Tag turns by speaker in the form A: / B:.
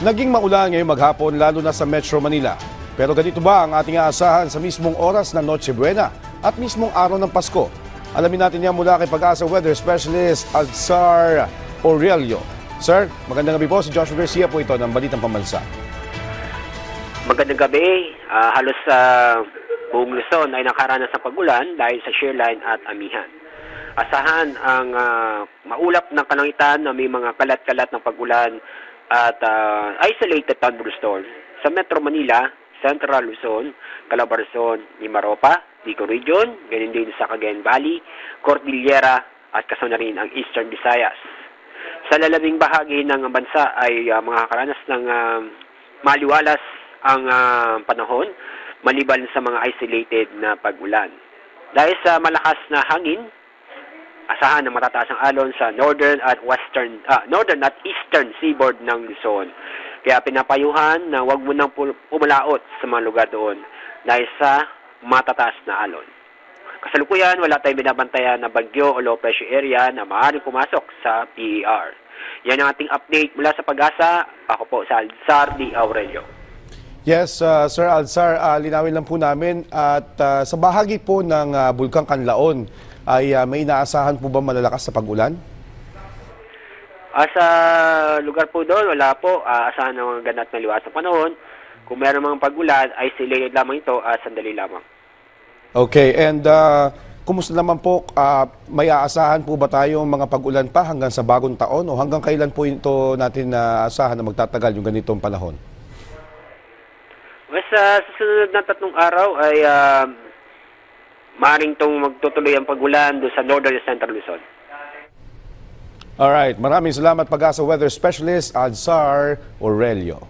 A: Naging maulan ngayong maghapon lalo na sa Metro Manila. Pero ganito ba ang ating aasahan sa mismong oras ng Noche Buena at mismong araw ng Pasko? Alamin natin yan mula kay Pag-asa Weather Specialist Alzar Aurelio. Sir, magandang gabi po. Si Joshua Garcia po ito ng Balitang Pambansa.
B: Magandang gabi. Halos sa buong Luzon ay nakaranas ng pag-ulan dahil sa shear line at amihan. Asahan ang maulap ng kalangitan na may mga kalat-kalat ng pag-ulan at isolated thunderstorm sa Metro Manila, Central Luzon, Calabarzon, Mimaropa, Bicol Region, ganun din sa Cagayan Valley, Cordillera at kasama na rin ang Eastern Visayas. Sa lalabing bahagi ng bansa ay makakaranas ng maliwalas ang panahon maliban sa mga isolated na pag-ulan. Dahil sa malakas na hangin, asahan ng matataas ang alon sa northern at eastern seaboard ng Luzon. Kaya pinapayuhan na huwag mo nang pumalaot sa mga lugar doon dahil sa matataas na alon. Kasalukuyan, wala tayong binabantayan na bagyo o low pressure area na maaaring pumasok sa PER. Yan ang ating update mula sa Pag-asa. Ako po sa Alzar D. Aurelio.
A: Yes, Sir Alzar, linawin lang po namin at sa bahagi po ng Bulkang Kanlaon ay may inaasahan po ba malalakas sa pag-ulan?
B: Sa lugar po doon, wala po. Asahan ng mga ganat na liwas na panahon. Kung meron mga pag-ulan, isolated lamang ito, sandali lamang.
A: Okay, and kumusta naman po, may aasahan po ba tayong mga pag-ulan pa hanggang sa bagong taon o hanggang kailan po ito natin naasahan na magtatagal yung ganitong panahon?
B: Sa susunod na 3 araw ay maaaring itong magtutuloy ang pag-ulan doon sa Northern Central Luzon.
A: Alright, maraming salamat Pag-asa Weather Specialist Alzar Aurelio.